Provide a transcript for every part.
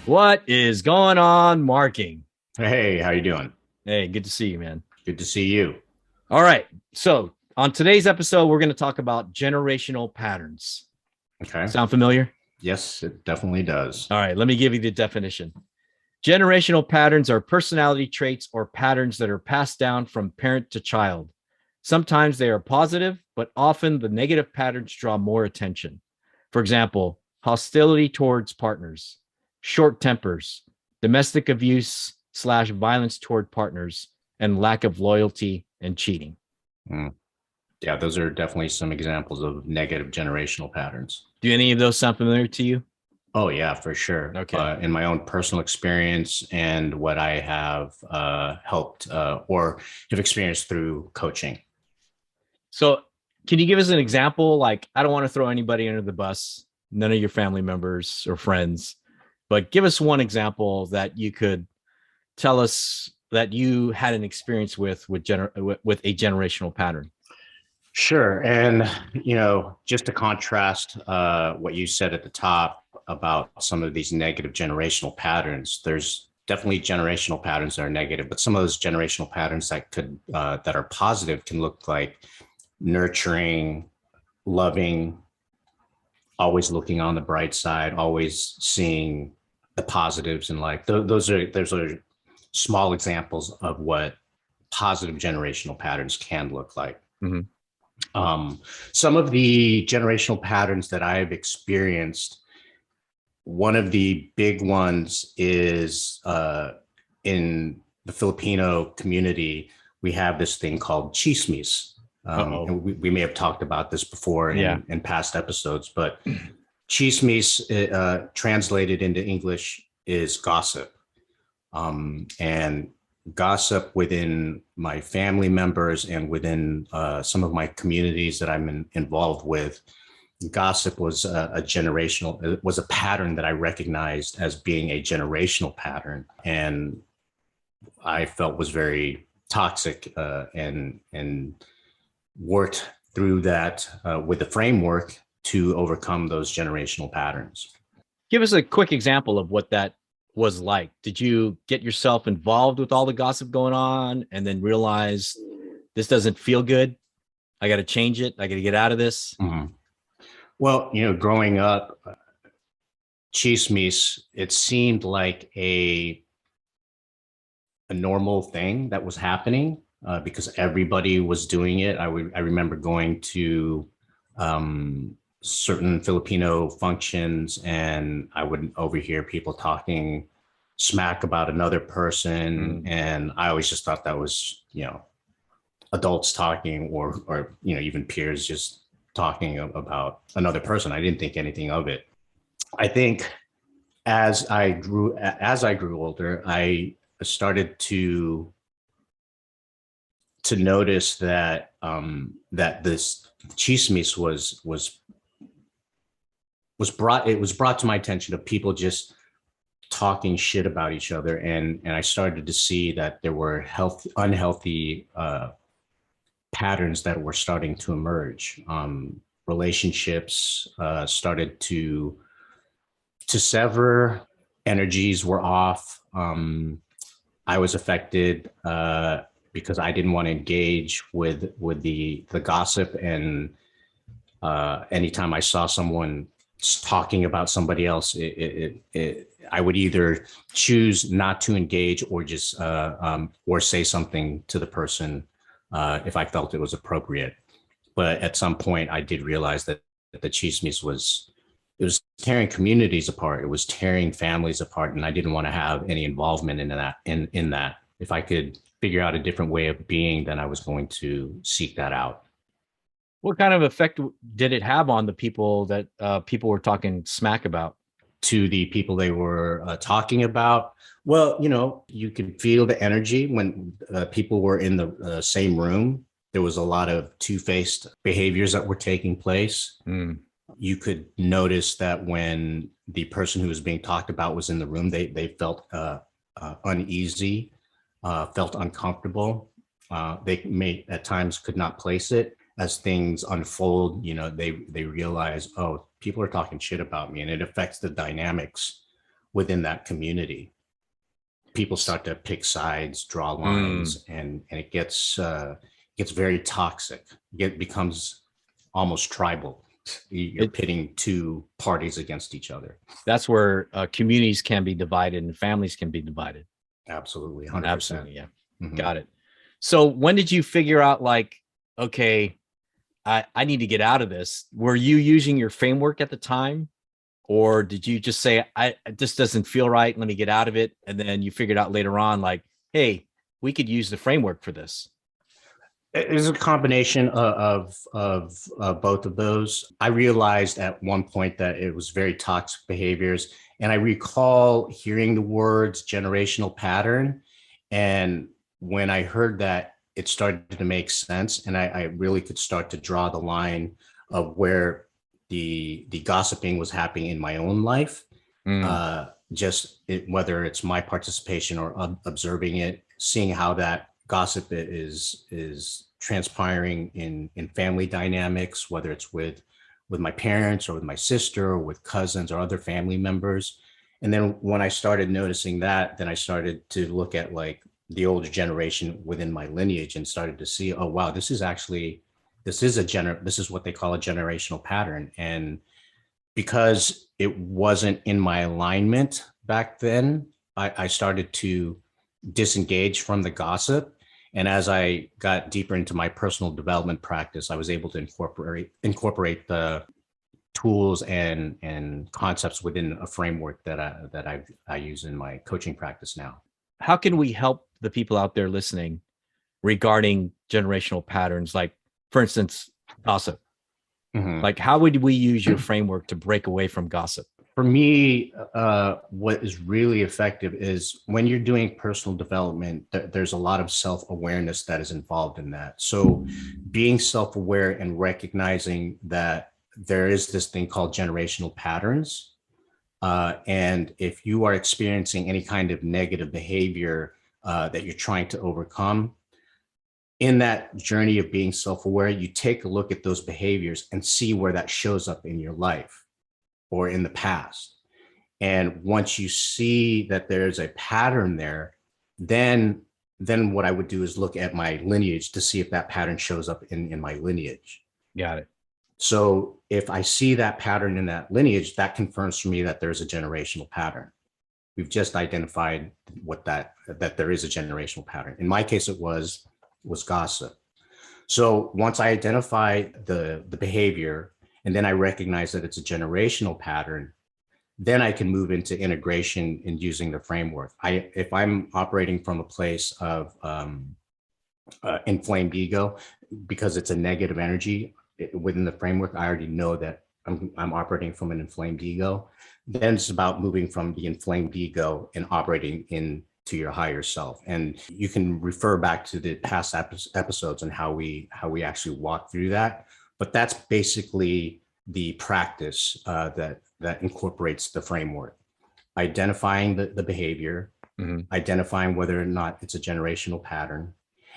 What is going on, Marking? Hey, how you doing? Hey, good to see you, man. Good to see you. All right. So, on today's episode, we're going to talk about generational patterns. Okay. Sound familiar? Yes, it definitely does. All right. Let me give you the definition. Generational patterns are personality traits or patterns that are passed down from parent to child. Sometimes they are positive, but often the negative patterns draw more attention. For example, hostility towards partners, short tempers, domestic abuse / violence toward partners, and lack of loyalty and cheating. Mm. Yeah, those are definitely some examples of negative generational patterns. Do any of those sound familiar to you? Oh, yeah, for sure. Okay. In my own personal experience and what I have helped or have experienced through coaching. So, can you give us an example? Like, I don't want to throw anybody under the bus, none of your family members or friends, but give us one example that you could tell us that you had an experience with a generational pattern. Sure. And, just to contrast what you said at the top about some of these negative generational patterns, there's definitely generational patterns that are negative, but some of those generational patterns that are positive can look like nurturing, loving, always looking on the bright side, always seeing the positives in life. Those are small examples of what positive generational patterns can look like. Mm-hmm. Um, some of the generational patterns that I've experienced, one of the big ones is in the Filipino community, we have this thing called chismis. Uh-oh. And we may have talked about this before Yeah. in past episodes, but chismis translated into English is gossip. And gossip within my family members and within some of my communities that involved with. Gossip was it was a pattern that I recognized as being a generational pattern, and I felt was very toxic, and worked through that with the framework to overcome those generational patterns. Give us a quick example of what that was like. Did you get yourself involved with all the gossip going on and then realize this doesn't feel good? I got to change it. I got to get out of this. Mhm. Well, growing up, chismes, it seemed like a normal thing that was happening because everybody was doing it. I remember going to certain Filipino functions, and I would overhear people talking smack about another person, Mm. and I always just thought that was adults talking, or even peers just talking about another person. I didn't think anything of it. I think as I grew older, I started to notice that this chismis was brought to my attention of people just talking shit about each other, and I started to see that there were unhealthy patterns that were starting to emerge. Relationships started to sever, energies were off. I was affected because I didn't want to engage with the gossip, and anytime I saw someone talking about somebody else, I would either choose not to engage or say something to the person if I felt it was appropriate. But at some point, I did realize that the chismes was tearing communities apart. It was tearing families apart, and I didn't want to have any involvement in that. In that, if I could figure out a different way of being, then I was going to seek that out. What kind of effect did it have on the people that people were talking smack about? To the people they were talking about, well, you could feel the energy when people were in the same room. There was a lot of two-faced behaviors that were taking place. Mm. You could notice that when the person who was being talked about was in the room, they felt uneasy, felt uncomfortable. They may at times could not place it. As things unfold, they realize, oh, people are talking shit about me, and it affects the dynamics within that community. People start to pick sides, draw lines, and it gets very toxic. It becomes almost tribal. You're pitting two parties against each other. That's where communities can be divided and families can be divided. Absolutely, 100%. Absolutely, yeah. Got it. So when did you figure out, like, okay, I need to get out of this? Were you using your framework at the time? Or did you just say, this doesn't feel right, let me get out of it? And then you figured out later on, like, hey, we could use the framework for this. It is a combination of both of those. I realized at one point that it was very toxic behaviors. And I recall hearing the words generational pattern. And when I heard that, it started to make sense. And I really could start to draw the line of where the gossiping was happening in my own life. Whether it's my participation or observing it, seeing how that gossip is transpiring in family dynamics, whether it's with my parents or with my sister or with cousins or other family members. And then when I started noticing that, then I started to look at like the older generation within my lineage and started to see, oh wow, this is what they call a generational pattern. And because it wasn't in my alignment back then, I started to disengage from the gossip. And as I got deeper into my personal development practice, I was able to incorporate the tools and concepts within a framework that I use in my coaching practice now. How can we help the people out there listening regarding generational patterns? Like, for instance, gossip. Like, how would we use your framework to break away from gossip? For me, what is really effective is when you're doing personal development, there's a lot of self-awareness that is involved in that. So being self-aware and recognizing that there is this thing called generational patterns. And if you are experiencing any kind of negative behavior that you're trying to overcome, in that journey of being self-aware, you take a look at those behaviors and see where that shows up in your life or in the past. And once you see that there's a pattern there, then what I would do is look at my lineage to see if that pattern shows up in my lineage. Got it. So if I see that pattern in that lineage, that confirms for me that there's a generational pattern. We've just identified that there is a generational pattern. In my case, it was gossip. So once I identify the behavior, and then I recognize that it's a generational pattern, then I can move into integration in using the framework. If I'm operating from a place of inflamed ego, because it's a negative energy within the framework, I already know that I'm operating from an inflamed ego. Then it's about moving from the inflamed ego and operating into your higher self. And you can refer back to the past episodes and how we actually walk through that. But that's basically the practice that incorporates the framework. Identifying the behavior, identifying whether or not it's a generational pattern,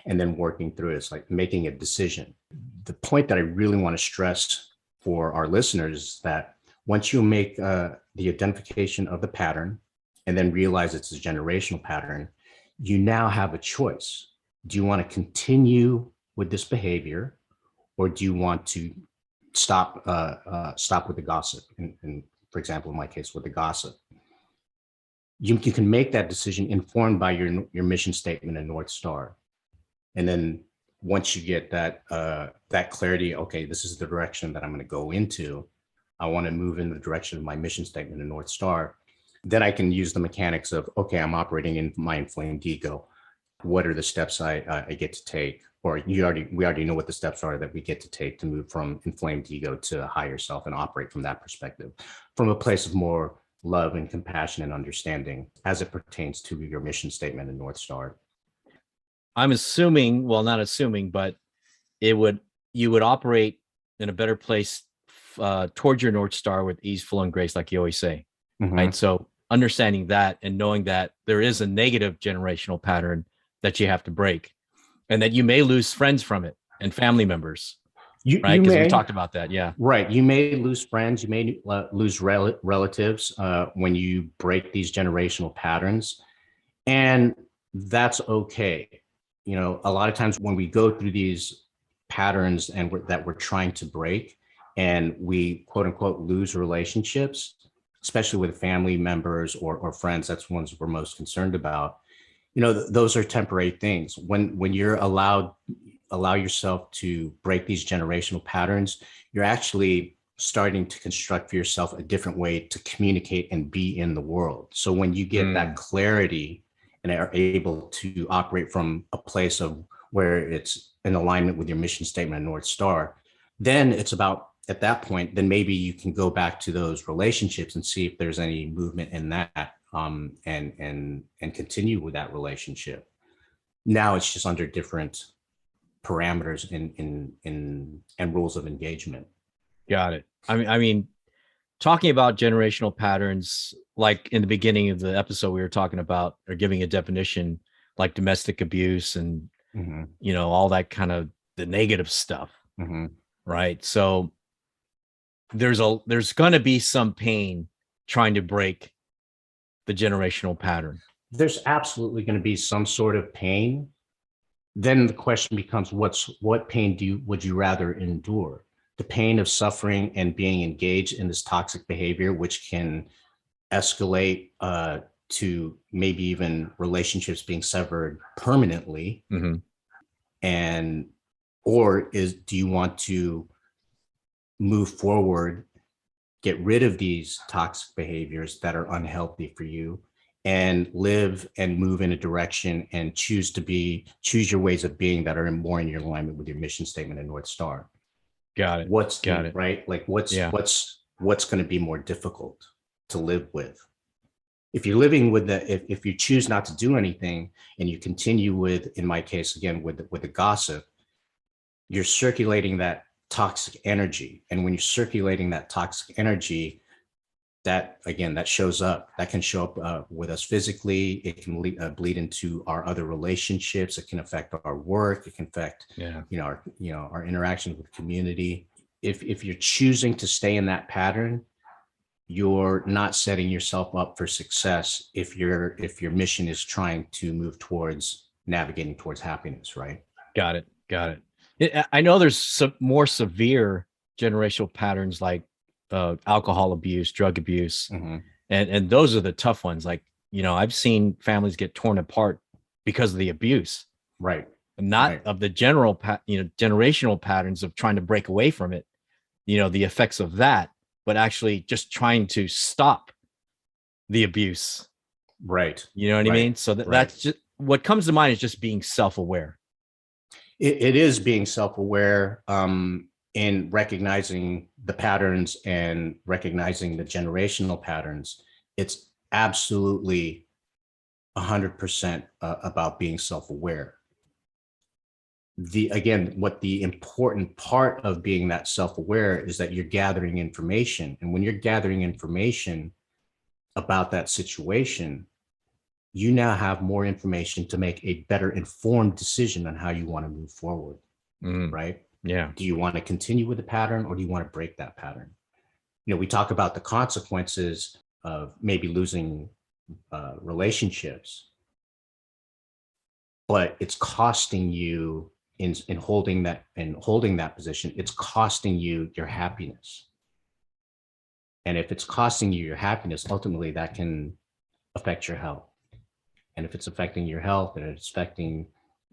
and then working through it. It's like making a decision. The point that I really want to stress for our listeners is that once you make the identification of the pattern and then realize it's a generational pattern, you now have a choice. Do you want to continue with this behavior, or do you want to stop with the gossip? And for example, in my case, with the gossip, you can make that decision informed by your mission statement and North Star. And then once you get that clarity, okay, this is the direction that I'm going to go into. I want to move in the direction of my mission statement and North Star. Then I can use the mechanics of, okay, I'm operating in my inflamed ego. What are the steps I get to take? Or we already know what the steps are that we get to take to move from inflamed ego to higher self and operate from that perspective, from a place of more love and compassion and understanding as it pertains to your mission statement and North Star. I'm assuming, well, not assuming, but you would operate in a better place towards your North Star with ease, flow, and grace, like you always say, right? So understanding that and knowing that there is a negative generational pattern that you have to break, and that you may lose friends from it and family members. right? you Because we may, talked about that. Yeah. right, you may lose friends, you may lose relatives when you break these generational patterns, and that's okay. You know, a lot of times when we go through these patterns and that we're trying to break, and we quote unquote lose relationships, especially with family members or friends, that's ones we're most concerned about. You know, those are temporary things. When you're allow yourself to break these generational patterns, you're actually starting to construct for yourself a different way to communicate and be in the world. So when you get that clarity and are able to operate from a place of where it's in alignment with your mission statement and North Star, then it's about, at that point, then maybe you can go back to those relationships and see if there's any movement in that, and continue with that relationship. Now it's just under different parameters and rules of engagement. Got it. I mean, talking about generational patterns, like in the beginning of the episode, we were talking about or giving a definition like domestic abuse and, all that kind of the negative stuff. Right. So there's going to be some pain trying to break the generational pattern. There's absolutely going to be some sort of pain. Then the question becomes, what pain would you rather endure? The pain of suffering and being engaged in this toxic behavior, which can escalate to maybe even relationships being severed permanently. And do you want to move forward, get rid of these toxic behaviors that are unhealthy for you, and live and move in a direction and choose your ways of being that are more in your alignment with your mission statement and North Star? Got it. Right? Like what's going to be more difficult to live with? If you're living with if you choose not to do anything and you continue with, in my case, again, with the gossip, you're circulating that toxic energy. And when you're circulating that toxic energy, that shows up. That can show up with us physically. It can bleed into our other relationships. It can affect our work. It can affect our interactions with the community. If you're choosing to stay in that pattern, you're not setting yourself up for success. If your mission is trying to move towards navigating towards happiness, right? Got it. I know there's some more severe generational patterns like alcohol abuse, drug abuse, and those are the tough ones. Like, I've seen families get torn apart because of the abuse, right? Not of the generational patterns of trying to break away from it, the effects of that, but actually just trying to stop the abuse, right? You know what I mean? So that's just what comes to mind is just being self-aware. It is being self-aware. In recognizing the patterns and recognizing the generational patterns. It's absolutely 100% about being self-aware. What the important part of being that self-aware is that you're gathering information. And when you're gathering information about that situation, you now have more information to make a better informed decision on how you want to move forward, right? Yeah. Do you want to continue with the pattern or do you want to break that pattern? We talk about the consequences of maybe losing relationships, but it's costing you in holding that position. It's costing you your happiness. And if it's costing you your happiness, ultimately that can affect your health. And if it's affecting your health and it's affecting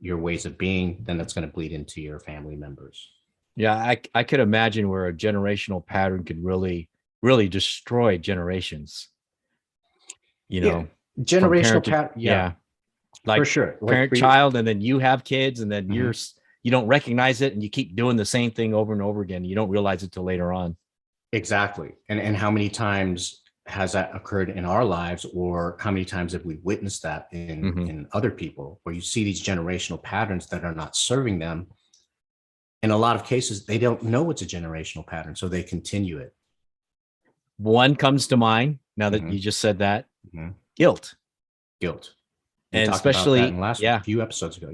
your ways of being, then that's going to bleed into your family members. Yeah, I could imagine where a generational pattern could really, really destroy generations. Generational pattern. Yeah, like for sure. Parent, child, and then you have kids, and then you don't recognize it, and you keep doing the same thing over and over again. You don't realize it till later on. Exactly. And how many times has that occurred in our lives, or how many times have we witnessed that in other people, where you see these generational patterns that are not serving them? In a lot of cases, they don't know it's a generational pattern, so they continue it. One comes to mind now that you just said that. Guilt. We and talked especially about that in the last few episodes ago.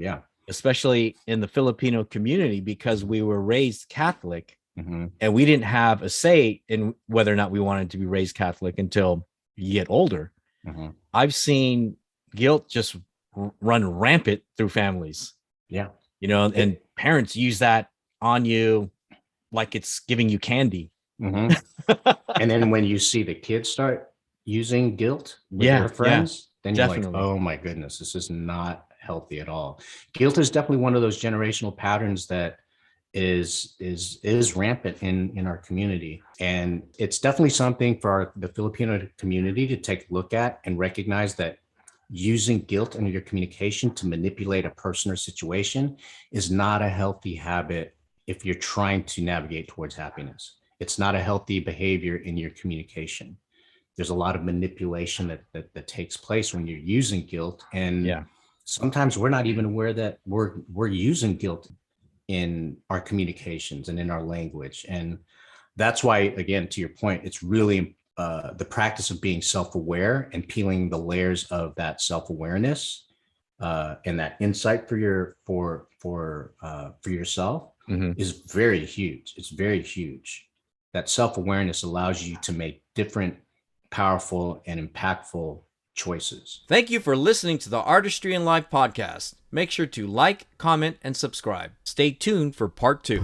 especially in the Filipino community, because we were raised Catholic Mm-hmm. and we didn't have a say in whether or not we wanted to be raised Catholic until you get older. Mm-hmm. I've seen guilt just run rampant through families, Yeah. and parents use that on you like it's giving you candy. Mm-hmm. And then when you see the kids start using guilt with Yeah, their friends, then you're like, definitely. oh my goodness, this is not healthy at all. Guilt is definitely one of those generational patterns that is rampant in our community. And it's definitely something for the Filipino community to take a look at and recognize that using guilt in your communication to manipulate a person or situation is not a healthy habit if you're trying to navigate towards happiness. It's not a healthy behavior in your communication. There's a lot of manipulation that takes place when you're using guilt. And sometimes we're not even aware that we're using guilt in our communications and in our language. And that's why, again, to your point, it's really the practice of being self-aware and peeling the layers of that self-awareness and that insight for yourself is very huge. It's very huge. That self-awareness allows you to make different, powerful, and impactful choices. Thank you for listening to the Artistry in Life podcast. Make sure to like, comment, and subscribe. Stay tuned for part 2.